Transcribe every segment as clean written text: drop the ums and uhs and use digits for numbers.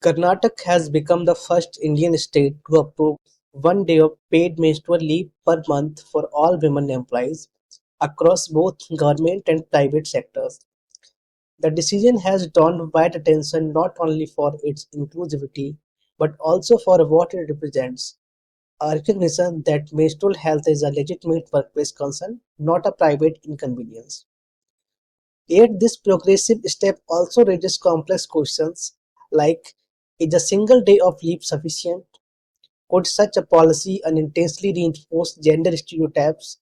Karnataka has become the first Indian state to approve 1 day of paid menstrual leave per month for all women employees across both government and private sectors. The decision has drawn wide attention not only for its inclusivity but also for what it represents, a recognition that menstrual health is a legitimate workplace concern, not a private inconvenience. Yet this progressive step also raises complex questions like, is a single day of leave sufficient? Could such a policy unintentionally reinforce gender stereotypes,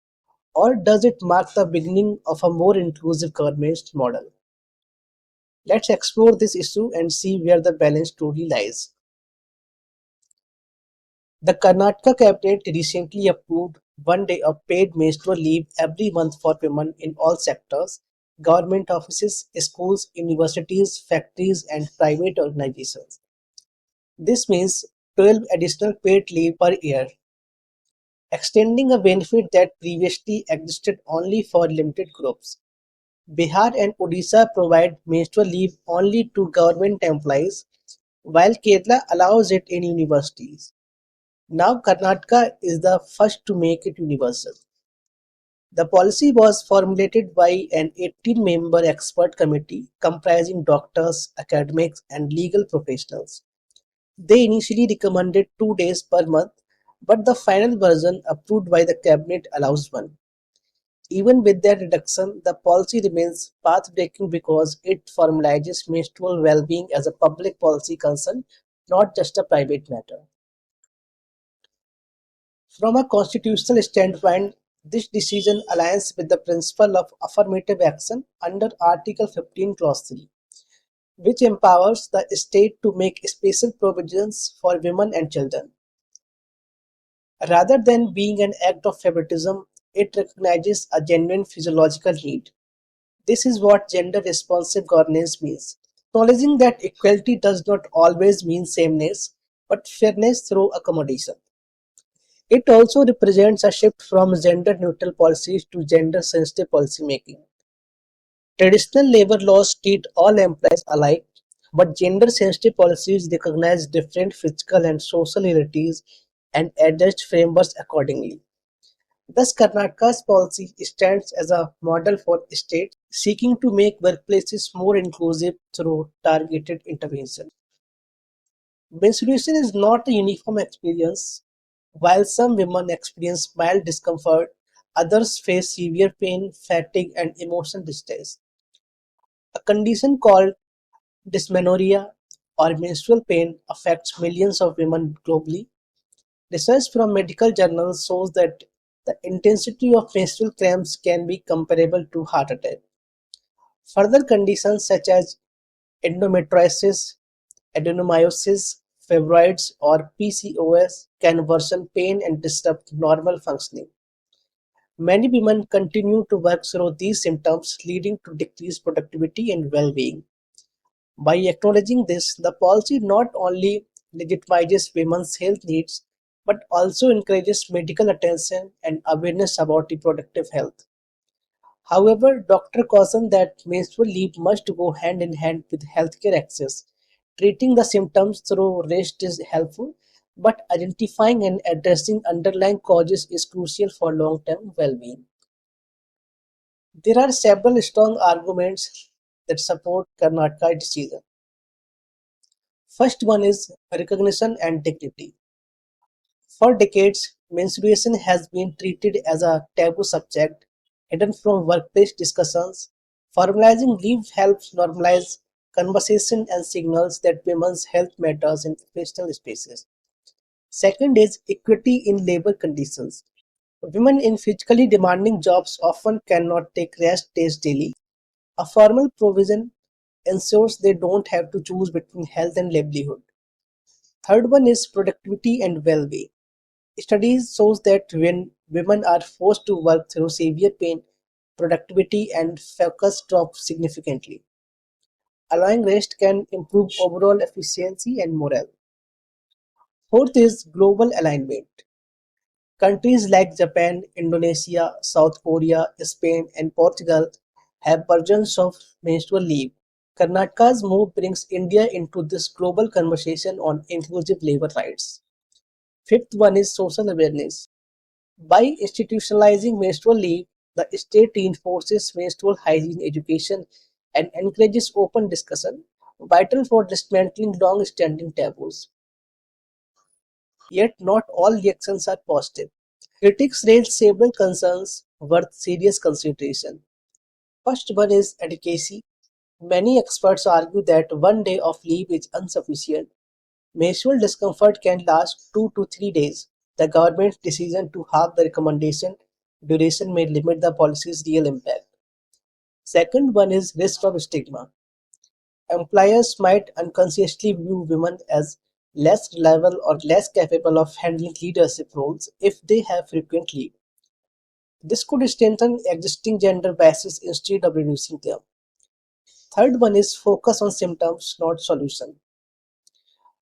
or does it mark the beginning of a more inclusive government model? Let's explore this issue and see where the balance truly lies. The Karnataka cabinet recently approved 1 day of paid menstrual leave every month for women in all sectors: government offices, schools, universities, factories, and private organizations. This means 12 additional paid leave per year, extending a benefit that previously existed only for limited groups. Bihar and Odisha provide menstrual leave only to government employees, while Kerala allows it in universities. Now Karnataka is the first to make it universal. The policy was formulated by an 18-member expert committee comprising doctors, academics, and legal professionals. They initially recommended 2 days per month, but the final version approved by the cabinet allows one. Even with that reduction, the policy remains path-breaking because it formalizes menstrual well-being as a public policy concern, not just a private matter. From a constitutional standpoint, this decision aligns with the principle of affirmative action under Article 15, Clause 3, which empowers the state to make special provisions for women and children. Rather than being an act of favoritism, it recognizes a genuine physiological need. This is what gender responsive governance means. Acknowledging that equality does not always mean sameness, but fairness through accommodation. It also represents a shift from gender neutral policies to gender sensitive policymaking. Traditional labor laws treat all employees alike, but gender sensitive policies recognize different physical and social realities and adjust frameworks accordingly. Thus, Karnataka's policy stands as a model for states seeking to make workplaces more inclusive through targeted intervention. Menstruation is not a uniform experience. While some women experience mild discomfort, others face severe pain, fatigue, and emotional distress. A condition called dysmenorrhea or menstrual pain affects millions of women globally. Research from medical journals shows that the intensity of menstrual cramps can be comparable to heart attack. Further conditions such as endometriosis, adenomyosis, fibroids, or PCOS can worsen pain and disrupt normal functioning. Many women continue to work through these symptoms, leading to decreased productivity and well-being. By acknowledging this, the policy not only legitimizes women's health needs but also encourages medical attention and awareness about reproductive health. However, doctors caution that menstrual leave must go hand in hand with healthcare access. Treating the symptoms through rest is helpful, but identifying and addressing underlying causes is crucial for long-term well-being. There are several strong arguments that support Karnataka's decision. First one is recognition and dignity. For decades, menstruation has been treated as a taboo subject, hidden from workplace discussions. Formalizing leave helps normalize conversation and signals that women's health matters in professional spaces. Second is equity in labor conditions. Women in physically demanding jobs often cannot take rest days daily. A formal provision ensures they don't have to choose between health and livelihood. Third one is productivity and well-being. Studies shows that when women are forced to work through severe pain, productivity and focus drop significantly. Allowing rest can improve overall efficiency and morale. Fourth is global alignment. Countries like Japan, Indonesia, South Korea, Spain, and Portugal have versions of menstrual leave. Karnataka's move brings India into this global conversation on inclusive labor rights. Fifth one is social awareness. By institutionalizing menstrual leave, the state reinforces menstrual hygiene education and encourages open discussion, vital for dismantling long-standing taboos. Yet not all reactions are positive. Critics raise several concerns worth serious consideration. First one is adequacy. Many experts argue that one day of leave is insufficient. Menstrual discomfort can last 2 to 3 days. The government's decision to halve the recommendation duration may limit the policy's real impact. Second one is risk of stigma. Employers might unconsciously view women as less reliable or less capable of handling leadership roles if they have frequent leave. This could strengthen existing gender biases instead of reducing them. Third one is focus on symptoms, not solution.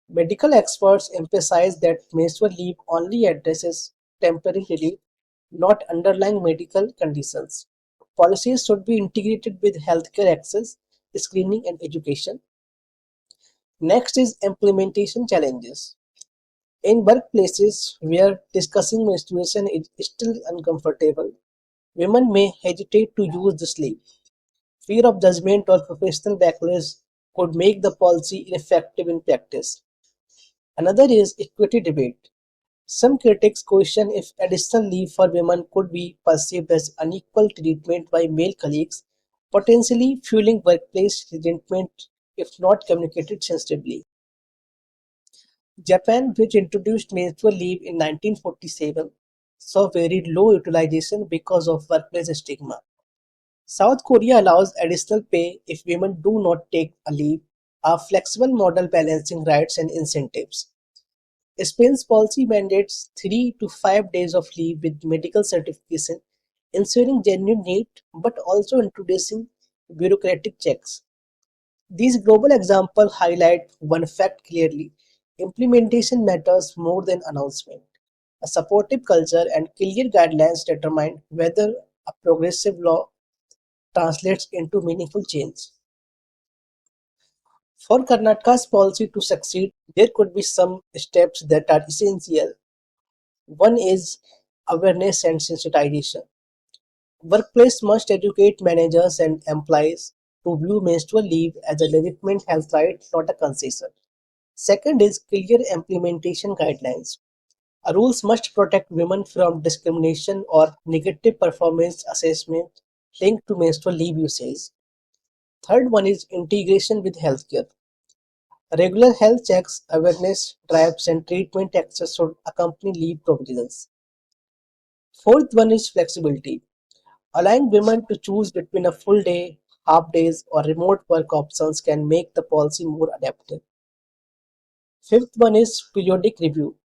Medical experts emphasize that menstrual leave only addresses temporary relief, not underlying medical conditions. Policies should be integrated with healthcare access, screening, and education. Next is implementation challenges. In workplaces where discussing menstruation is still uncomfortable, women may hesitate to use this leave. Fear of judgment or professional backlash could make the policy ineffective in practice. Another is equity debate. Some critics question if additional leave for women could be perceived as unequal treatment by male colleagues, potentially fueling workplace resentment if not communicated sensitively. Japan, which introduced menstrual leave in 1947, saw very low utilization because of workplace stigma. South Korea allows additional pay if women do not take a leave, a flexible model balancing rights and incentives. Spain's policy mandates 3 to 5 days of leave with medical certification, ensuring genuine need but also introducing bureaucratic checks. These global examples highlight one fact clearly: implementation matters more than announcement. A supportive culture and clear guidelines determine whether a progressive law translates into meaningful change. For Karnataka's policy to succeed, there could be some steps that are essential. One is awareness and sensitization. Workplace must educate managers and employees to view menstrual leave as a legitimate health right, not a concession. Second is clear implementation guidelines. Rules must protect women from discrimination or negative performance assessment linked to menstrual leave usage. Third one is integration with healthcare. Regular health checks, awareness drives, and treatment access should accompany leave provisions. Fourth one is flexibility. Allowing women to choose between a full day, half days, or remote work options can make the policy more adaptive. Fifth one is periodic review.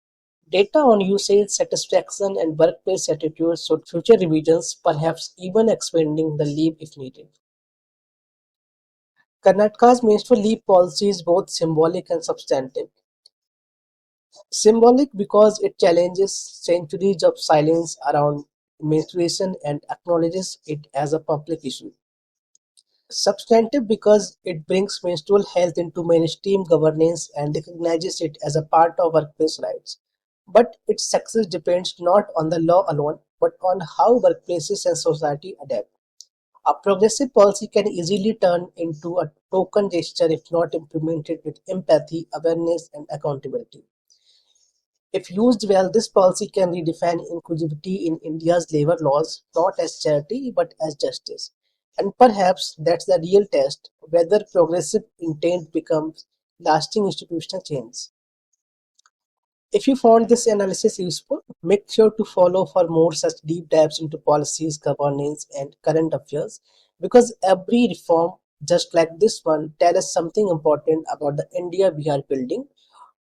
Data on usage, satisfaction, and workplace attitudes should future revisions, perhaps even expanding the leave if needed. Karnataka's menstrual leave policy is both symbolic and substantive. Symbolic because it challenges centuries of silence around menstruation and acknowledges it as a public issue. Substantive because it brings menstrual health into mainstream governance and recognizes it as a part of workplace rights. But its success depends not on the law alone, but on how workplaces and society adapt. A progressive policy can easily turn into a token gesture if not implemented with empathy, awareness, and accountability. If used well, this policy can redefine inclusivity in India's labor laws not as charity but as justice. And perhaps that's the real test: whether progressive intent becomes lasting institutional change. If you found this analysis useful, make sure to follow for more such deep dives into policies, governance, and current affairs, because every reform, just like this one, tells us something important about the India we are building.